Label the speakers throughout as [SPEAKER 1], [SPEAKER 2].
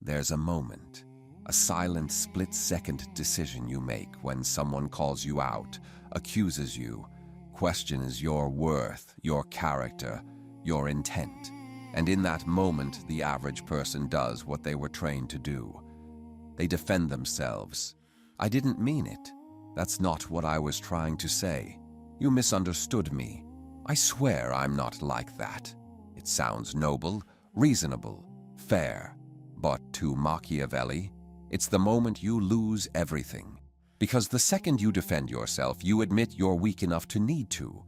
[SPEAKER 1] There's a moment, a silent split-second decision you make when someone calls you out, accuses you, questions your worth, your character, your intent. And in that moment, the average person does what they were trained to do. They defend themselves. I didn't mean it. That's not what I was trying to say. You misunderstood me. I swear I'm not like that. It sounds noble, reasonable, fair. But to Machiavelli, it's the moment you lose everything. Because the second you defend yourself, you admit you're weak enough to need to.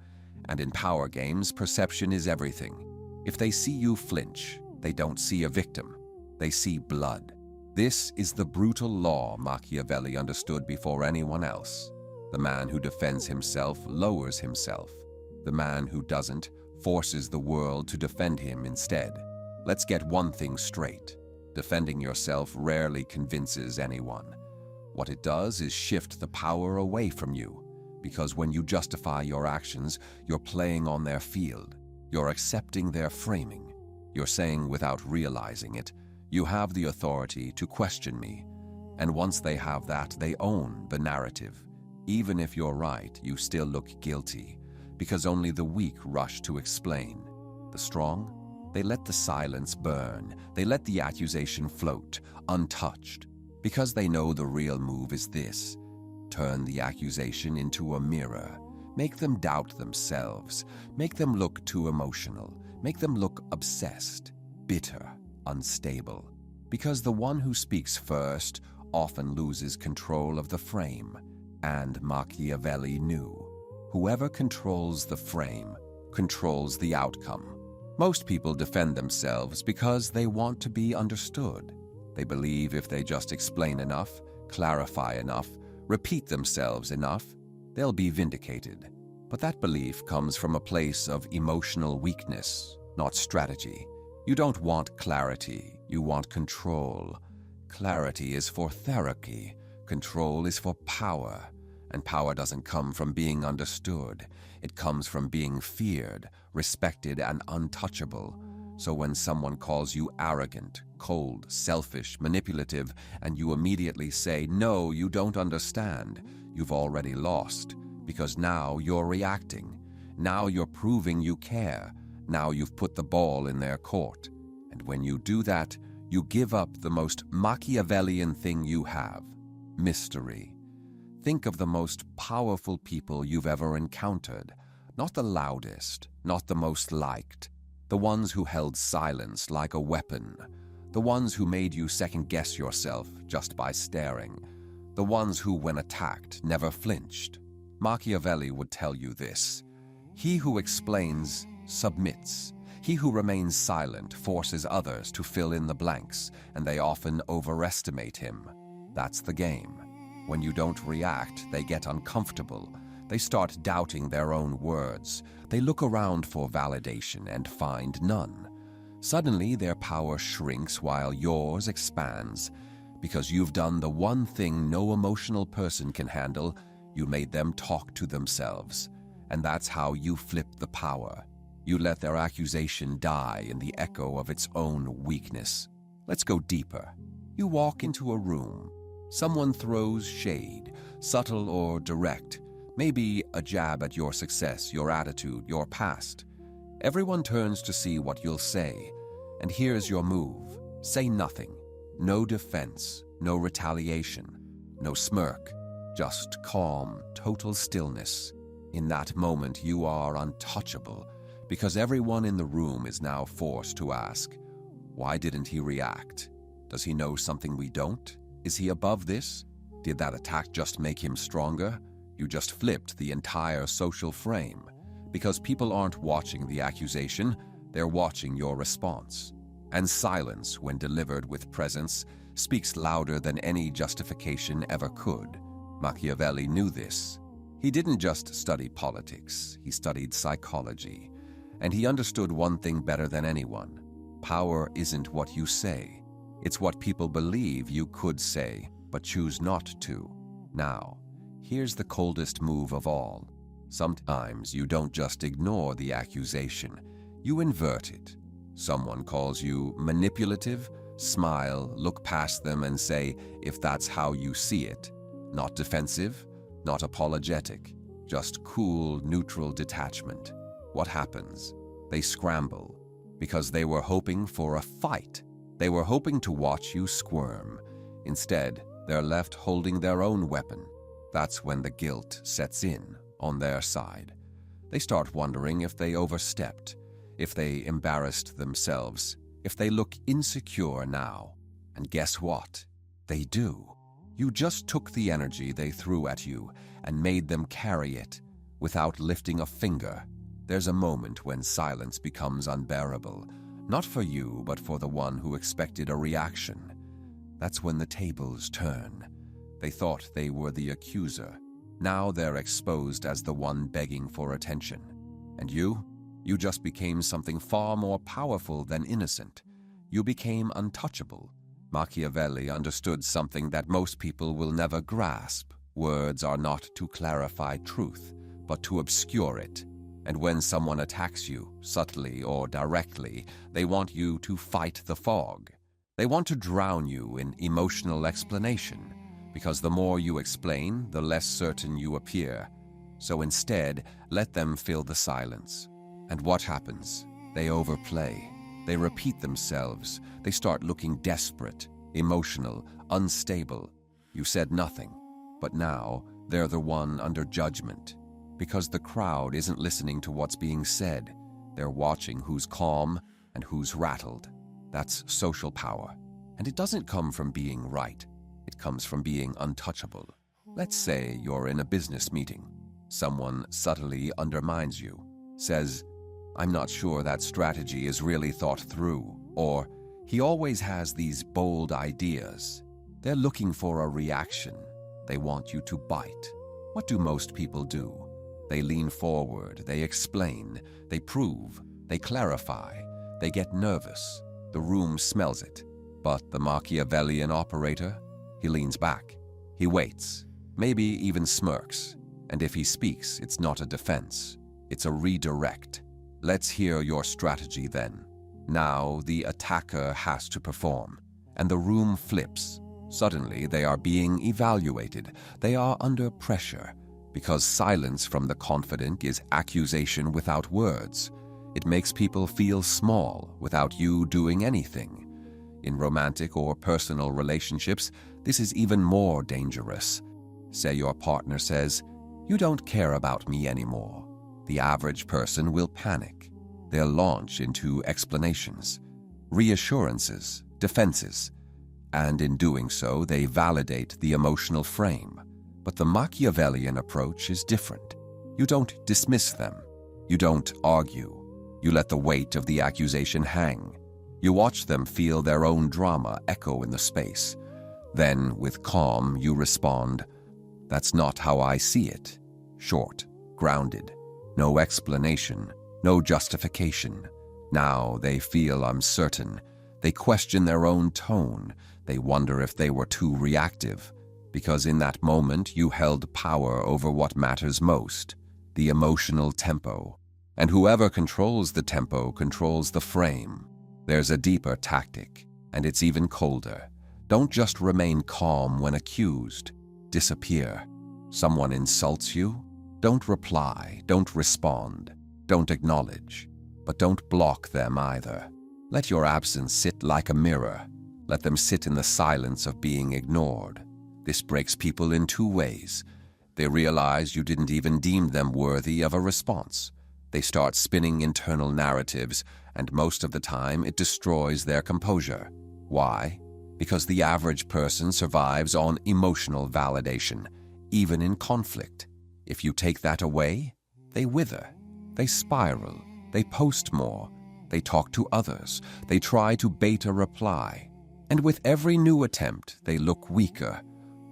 [SPEAKER 1] And in power games, perception is everything. If they see you flinch, they don't see a victim. They see blood. This is the brutal law Machiavelli understood before anyone else. The man who defends himself lowers himself. The man who doesn't forces the world to defend him instead. Let's get one thing straight. Defending yourself rarely convinces anyone. What it does is shift the power away from you, because when you justify your actions, you're playing on their field. You're accepting their framing. You're saying without realizing it, you have the authority to question me. And once they have that, they own the narrative. Even if you're right, you still look guilty, because only the weak rush to explain. The strong? They let the silence burn. They let the accusation float, untouched, because they know the real move is this. Turn the accusation into a mirror. Make them doubt themselves. Make them look too emotional. Make them look obsessed, bitter, unstable. Because the one who speaks first often loses control of the frame. And Machiavelli knew. Whoever controls the frame controls the outcome. Most people defend themselves because they want to be understood. They believe if they just explain enough, clarify enough, repeat themselves enough, they'll be vindicated. But that belief comes from a place of emotional weakness, not strategy. You don't want clarity, you want control. Clarity is for therapy, control is for power. And power doesn't come from being understood. It comes from being feared, respected, and untouchable. So when someone calls you arrogant, cold, selfish, manipulative, and you immediately say, "No, you don't understand," you've already lost. Because now you're reacting. Now you're proving you care. Now you've put the ball in their court. And when you do that, you give up the most Machiavellian thing you have: mystery. Think of the most powerful people you've ever encountered. Not the loudest, not the most liked. The ones who held silence like a weapon. The ones who made you second-guess yourself just by staring. The ones who, when attacked, never flinched. Machiavelli would tell you this. He who explains submits. He who remains silent forces others to fill in the blanks, and they often overestimate him. That's the game. When you don't react, they get uncomfortable. They start doubting their own words. They look around for validation and find none. Suddenly, their power shrinks while yours expands. Because you've done the one thing no emotional person can handle, you made them talk to themselves. And that's how you flip the power. You let their accusation die in the echo of its own weakness. Let's go deeper. You walk into a room. Someone throws shade, subtle or direct, maybe a jab at your success, your attitude, your past. Everyone turns to see what you'll say, and here's your move. Say nothing. No defense, no retaliation, no smirk, just calm, total stillness. In that moment, you are untouchable, because everyone in the room is now forced to ask, why didn't he react? Does he know something we don't? Is he above this? Did that attack just make him stronger? You just flipped the entire social frame. Because people aren't watching the accusation, they're watching your response. And silence, when delivered with presence, speaks louder than any justification ever could. Machiavelli knew this. He didn't just study politics, he studied psychology. And he understood one thing better than anyone. Power isn't what you say. It's what people believe you could say, but choose not to. Now, here's the coldest move of all. Sometimes you don't just ignore the accusation, you invert it. Someone calls you manipulative, Smile, look past them and say, if that's how you see it. Not defensive, not apologetic, just cool, neutral detachment. What happens? They scramble, because they were hoping for a fight. They were hoping to watch you squirm. Instead, they're left holding their own weapon. That's when the guilt sets in on their side. They start wondering if they overstepped, if they embarrassed themselves, if they look insecure now. And guess what? They do. You just took the energy they threw at you and made them carry it without lifting a finger. There's a moment when silence becomes unbearable, not for you, but for the one who expected a reaction. That's when the tables turn. They thought they were the accuser. Now they're exposed as the one begging for attention. And you just became something far more powerful than innocent. You became untouchable. Machiavelli understood something that most people will never grasp. Words are not to clarify truth, but to obscure it. And when someone attacks you, subtly or directly, they want you to fight the fog. They want to drown you in emotional explanation, because the more you explain, the less certain you appear. So instead, let them fill the silence. And what happens? They overplay. They repeat themselves. They start looking desperate, emotional, unstable. You said nothing, but now they're the one under judgment. Because the crowd isn't listening to what's being said. They're watching who's calm and who's rattled. That's social power. And it doesn't come from being right. It comes from being untouchable. Let's say you're in a business meeting. Someone subtly undermines you, says, "I'm not sure that strategy is really thought through," or "He always has these bold ideas." They're looking for a reaction. They want you to bite. What do most people do? They lean forward, they explain, they prove, they clarify, they get nervous. The room smells it. But the Machiavellian operator, he leans back. He waits, maybe even smirks. And if he speaks, it's not a defense. It's a redirect. Let's hear your strategy then. Now the attacker has to perform. And the room flips. Suddenly they are being evaluated. They are under pressure. Because silence from the confident is accusation without words. It makes people feel small without you doing anything. In romantic or personal relationships, this is even more dangerous. Say your partner says, "You don't care about me anymore." The average person will panic. They'll launch into explanations, reassurances, defenses. And in doing so, they validate the emotional frame. But the Machiavellian approach is different. You don't dismiss them. You don't argue. You let the weight of the accusation hang. You watch them feel their own drama echo in the space. Then, with calm, you respond, "That's not how I see it." Short, grounded, no explanation, no justification. Now they feel uncertain. They question their own tone. They wonder if they were too reactive. Because in that moment you held power over what matters most, the emotional tempo. And whoever controls the tempo controls the frame. There's a deeper tactic, and it's even colder. Don't just remain calm when accused. Disappear. Someone insults you? Don't reply, don't respond, don't acknowledge. But don't block them either. Let your absence sit like a mirror. Let them sit in the silence of being ignored. This breaks people in two ways. They realize you didn't even deem them worthy of a response. They start spinning internal narratives, and most of the time it destroys their composure. Why? Because the average person survives on emotional validation, even in conflict. If you take that away, they wither, they spiral, they post more, they talk to others, they try to bait a reply. And with every new attempt, they look weaker,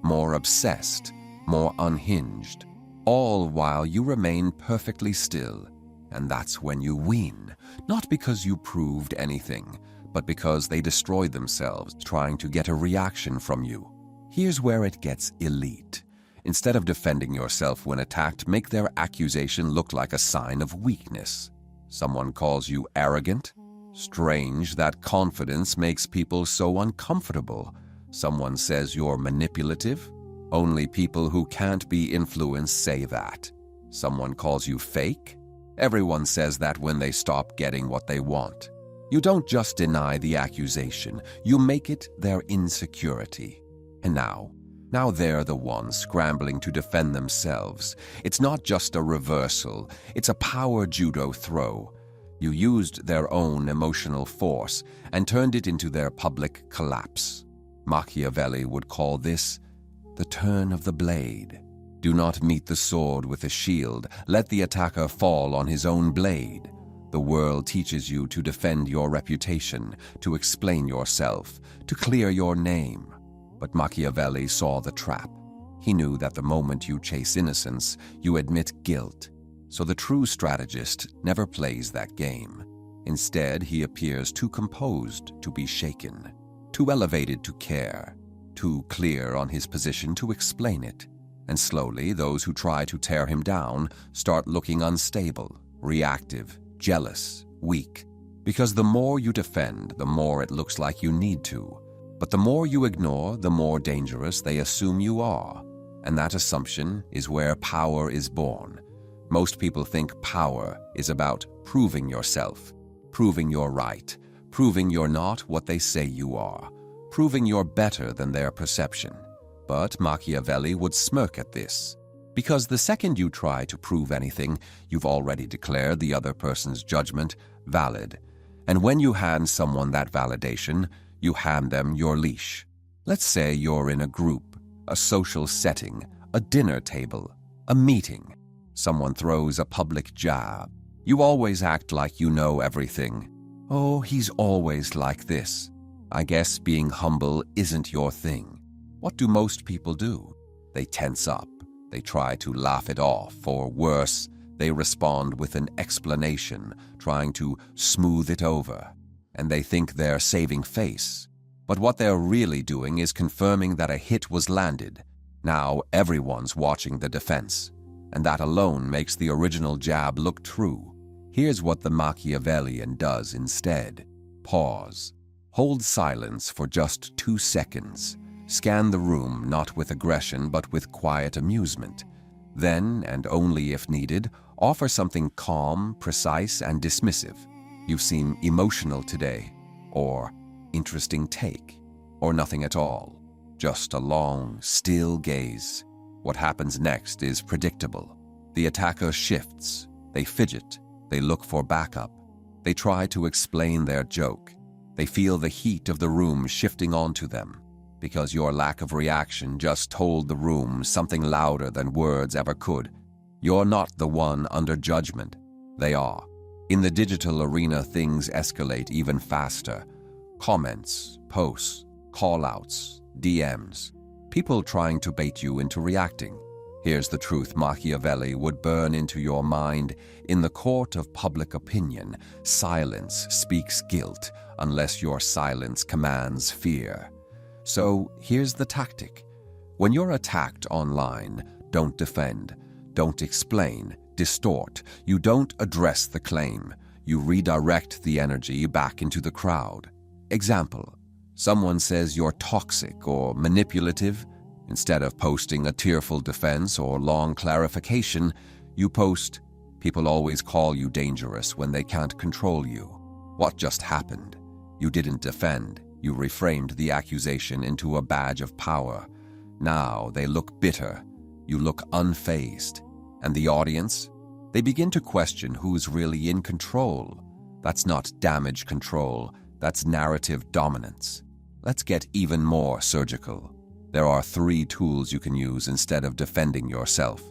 [SPEAKER 1] more obsessed, more unhinged, all while you remain perfectly still. And that's when you win, not because you proved anything, but because they destroyed themselves trying to get a reaction from you. Here's where it gets elite. Instead of defending yourself when attacked, make their accusation look like a sign of weakness. Someone calls you arrogant? Strange that confidence makes people so uncomfortable. Someone says you're manipulative. Only people who can't be influenced say that. Someone calls you fake. Everyone says that when they stop getting what they want. You don't just deny the accusation, you make it their insecurity. And now they're the ones scrambling to defend themselves. It's not just a reversal, it's a power judo throw. You used their own emotional force and turned it into their public collapse. Machiavelli would call this the turn of the blade. Do not meet the sword with a shield. Let the attacker fall on his own blade. The world teaches you to defend your reputation, to explain yourself, to clear your name. But Machiavelli saw the trap. He knew that the moment you chase innocence, you admit guilt. So the true strategist never plays that game. Instead, he appears too composed to be shaken, too elevated to care, too clear on his position to explain it. And slowly, those who try to tear him down start looking unstable, reactive, jealous, weak. Because the more you defend, the more it looks like you need to. But the more you ignore, the more dangerous they assume you are. And that assumption is where power is born. Most people think power is about proving yourself, proving you're right, proving you're not what they say you are, proving you're better than their perception. But Machiavelli would smirk at this. Because the second you try to prove anything, you've already declared the other person's judgment valid. And when you hand someone that validation, you hand them your leash. Let's say you're in a group, a social setting, a dinner table, a meeting. Someone throws a public jab. You always act like you know everything. Oh, he's always like this. I guess being humble isn't your thing. What do most people do? They tense up. They try to laugh it off, or worse, they respond with an explanation, trying to smooth it over. And they think they're saving face. But what they're really doing is confirming that a hit was landed. Now everyone's watching the defense. And that alone makes the original jab look true. Here's what the Machiavellian does instead. Pause. Hold silence for just 2 seconds. Scan the room not with aggression but with quiet amusement. Then, and only if needed, offer something calm, precise, and dismissive. You seem emotional today, or interesting take, or nothing at all. Just a long, still gaze. What happens next is predictable. The attacker shifts. They fidget. They look for backup. They try to explain their joke. They feel the heat of the room shifting onto them. Because your lack of reaction just told the room something louder than words ever could. You're not the one under judgment. They are. In the digital arena, things escalate even faster. Comments, posts, call-outs, DMs. People trying to bait you into reacting. Here's the truth Machiavelli would burn into your mind. In the court of public opinion, silence speaks guilt unless your silence commands fear. So here's the tactic. When you're attacked online, don't defend, don't explain, distort. You don't address the claim. You redirect the energy back into the crowd. Example, someone says you're toxic or manipulative. Instead of posting a tearful defense or long clarification, you post, "People always call you dangerous when they can't control you." What just happened? You didn't defend. You reframed the accusation into a badge of power. Now they look bitter. You look unfazed. And the audience? They begin to question who's really in control. That's not damage control. That's narrative dominance. Let's get even more surgical. There are 3 tools you can use instead of defending yourself.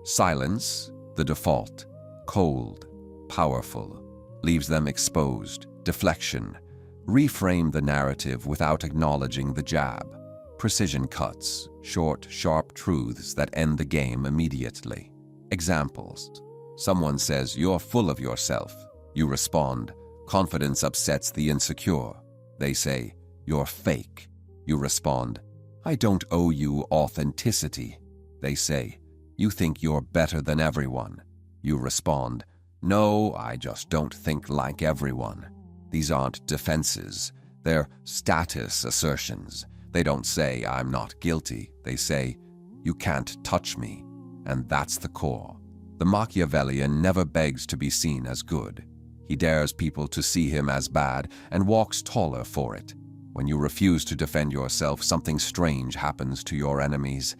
[SPEAKER 1] Silence, the default. Cold, powerful. Leaves them exposed. Deflection. Reframe the narrative without acknowledging the jab. Precision cuts. Short, sharp truths that end the game immediately. Examples. Someone says, "You're full of yourself." You respond, "Confidence upsets the insecure." They say, "You're fake." You respond, "I don't owe you authenticity." They say, "You think you're better than everyone." You respond, "No, I just don't think like everyone." These aren't defenses. They're status assertions. They don't say, "I'm not guilty." They say, "You can't touch me." And that's the core. The Machiavellian never begs to be seen as good. He dares people to see him as bad and walks taller for it. When you refuse to defend yourself, something strange happens to your enemies.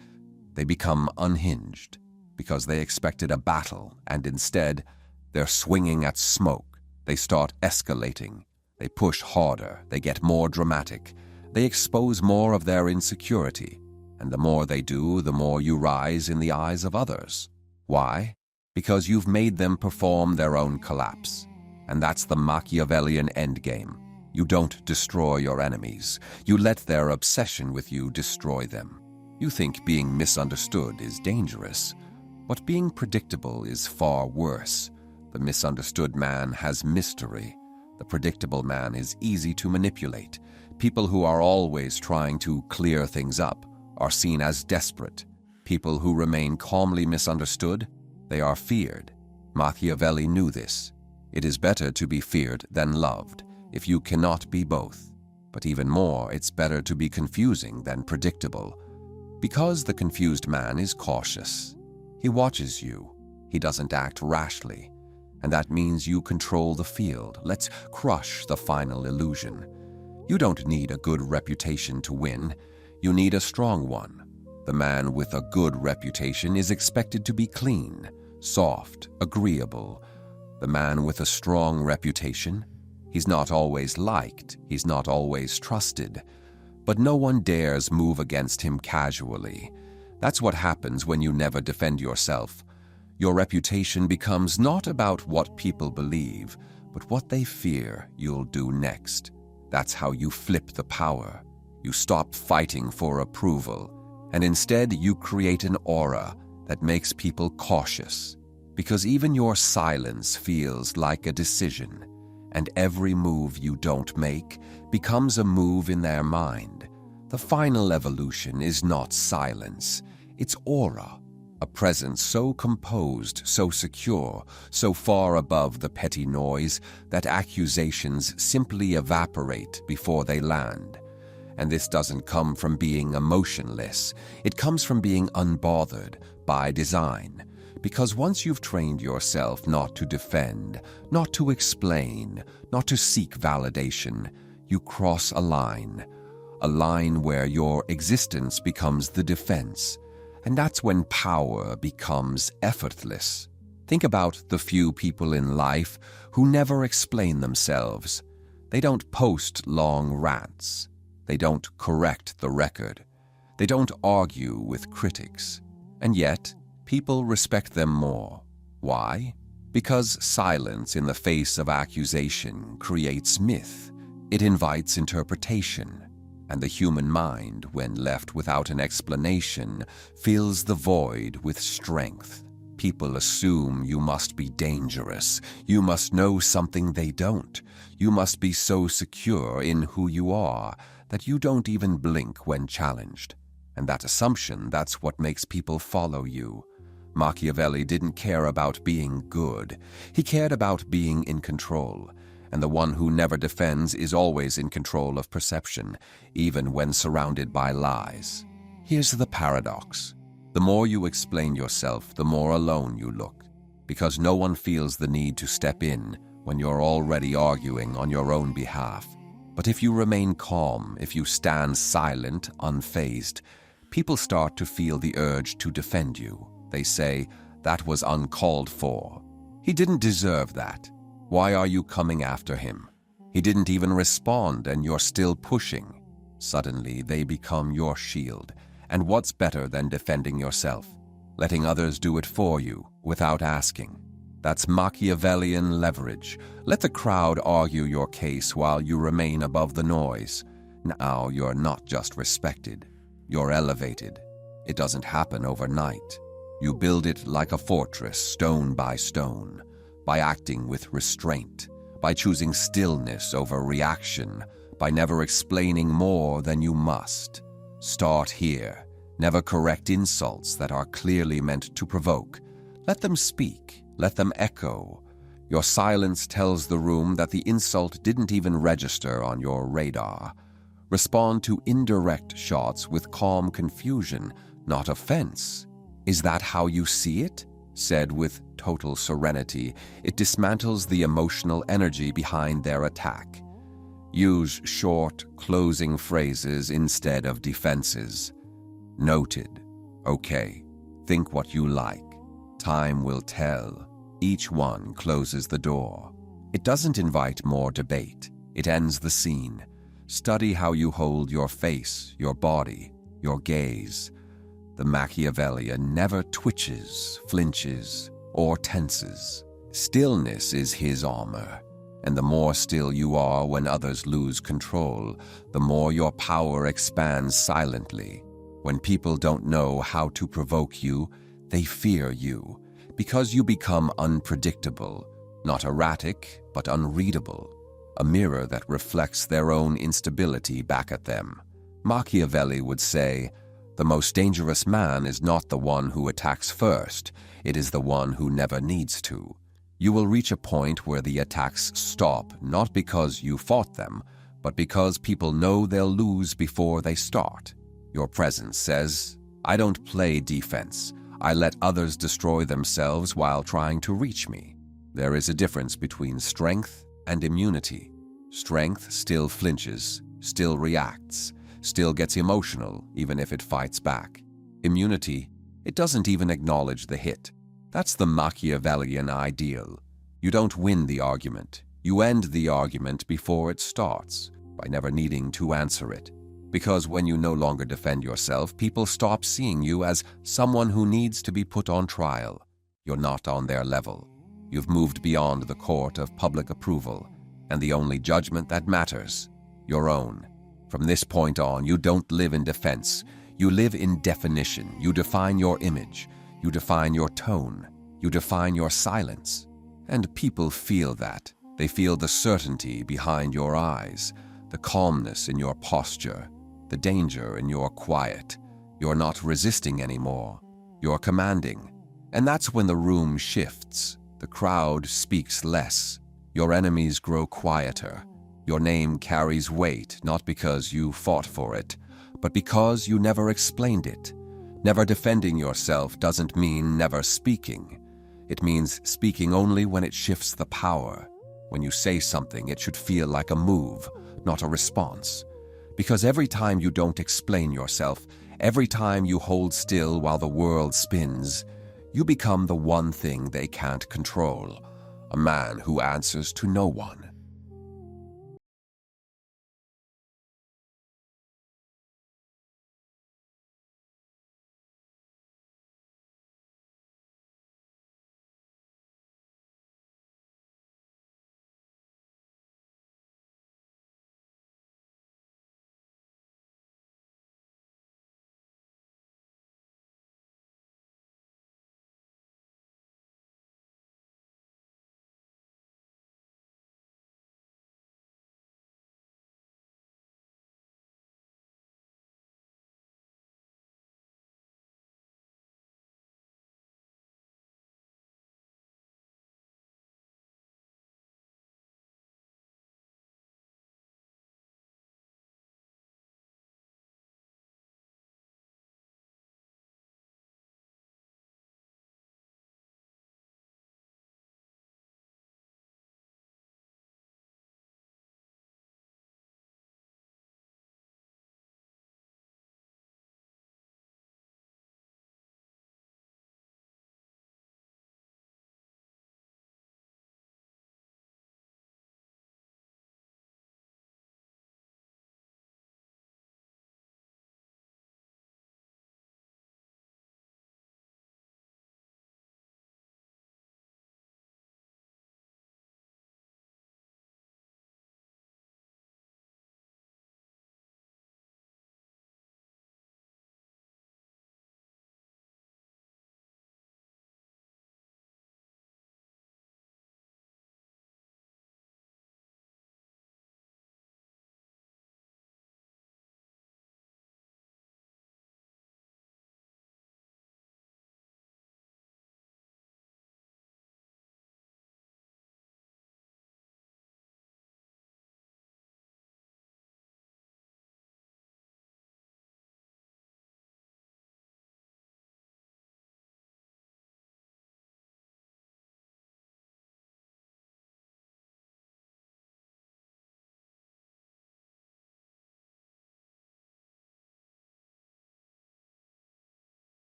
[SPEAKER 1] They become unhinged because they expected a battle, and instead, they're swinging at smoke. They start escalating. They push harder. They get more dramatic. They expose more of their insecurity. And the more they do, the more you rise in the eyes of others. Why? Because you've made them perform their own collapse. And that's the Machiavellian endgame. You don't destroy your enemies. You let their obsession with you destroy them. You think being misunderstood is dangerous, but being predictable is far worse. The misunderstood man has mystery. The predictable man is easy to manipulate. People who are always trying to clear things up are seen as desperate. People who remain calmly misunderstood, they are feared. Machiavelli knew this. It is better to be feared than loved, if you cannot be both. But even more, it's better to be confusing than predictable. Because the confused man is cautious. He watches you. He doesn't act rashly. And that means you control the field. Let's crush the final illusion. You don't need a good reputation to win. You need a strong one. The man with a good reputation is expected to be clean, soft, agreeable. The man with a strong reputation, he's not always liked, he's not always trusted, but no one dares move against him casually. That's what happens when you never defend yourself. Your reputation becomes not about what people believe, but what they fear you'll do next. That's how you flip the power. You stop fighting for approval, and instead you create an aura that makes people cautious. Because even your silence feels like a decision, and every move you don't make becomes a move in their mind. The final evolution is not silence, it's aura, a presence so composed, so secure, so far above the petty noise that accusations simply evaporate before they land. And this doesn't come from being emotionless, it comes from being unbothered by design. Because once you've trained yourself not to defend, not to explain, not to seek validation, you cross a line where your existence becomes the defense. And that's when power becomes effortless. Think about the few people in life who never explain themselves. They don't post long rants. They don't correct the record. They don't argue with critics. And yet, people respect them more. Why? Because silence in the face of accusation creates myth. It invites interpretation. And the human mind, when left without an explanation, fills the void with strength. People assume you must be dangerous. You must know something they don't. You must be so secure in who you are that you don't even blink when challenged. And that assumption, that's what makes people follow you. Machiavelli didn't care about being good. He cared about being in control. And the one who never defends is always in control of perception, even when surrounded by lies. Here's the paradox. The more you explain yourself, the more alone you look, because no one feels the need to step in when you're already arguing on your own behalf. But if you remain calm, if you stand silent, unfazed, people start to feel the urge to defend you. They say, "That was uncalled for. He didn't deserve that. Why are you coming after him? He didn't even respond and you're still pushing." Suddenly, they become your shield. And what's better than defending yourself? Letting others do it for you without asking. That's Machiavellian leverage. Let the crowd argue your case while you remain above the noise. Now you're not just respected, you're elevated. It doesn't happen overnight. You build it like a fortress, stone by stone, by acting with restraint, by choosing stillness over reaction, by never explaining more than you must. Start here. Never correct insults that are clearly meant to provoke. Let them speak. Let them echo. Your silence tells the room that the insult didn't even register on your radar. Respond to indirect shots with calm confusion, not offense. Is that how you see it? Said with total serenity, it dismantles the emotional energy behind their attack. Use short, closing phrases instead of defenses. Noted. Okay. Think what you like. Time will tell. Each one closes the door. It doesn't invite more debate. It ends the scene. Study how you hold your face, your body, your gaze. The Machiavellian never twitches, flinches, or tenses. Stillness is his armor, and the more still you are when others lose control, the more your power expands silently. When people don't know how to provoke you, they fear you, because you become unpredictable, not erratic, but unreadable, a mirror that reflects their own instability back at them. Machiavelli would say, "The most dangerous man is not the one who attacks first, it is the one who never needs to." You will reach a point where the attacks stop, not because you fought them, but because people know they'll lose before they start. Your presence says, "I don't play defense. I let others destroy themselves while trying to reach me." There is a difference between strength and immunity. Strength still flinches, still reacts, still gets emotional even if it fights back. Immunity, it doesn't even acknowledge the hit. That's the Machiavellian ideal. You don't win the argument. You end the argument before it starts, by never needing to answer it. Because when you no longer defend yourself, people stop seeing you as someone who needs to be put on trial. You're not on their level. You've moved beyond the court of public approval, and the only judgment that matters, your own. From this point on, you don't live in defense. You live in definition. You define your image. You define your tone. You define your silence. And people feel that. They feel the certainty behind your eyes, the calmness in your posture, the danger in your quiet. You're not resisting anymore. You're commanding. And that's when the room shifts. The crowd speaks less. Your enemies grow quieter. Your name carries weight, not because you fought for it, but because you never explained it. Never defending yourself doesn't mean never speaking. It means speaking only when it shifts the power. When you say something, it should feel like a move, not a response. Because every time you don't explain yourself, every time you hold still while the world spins, you become the one thing they can't control, a man who answers to no one.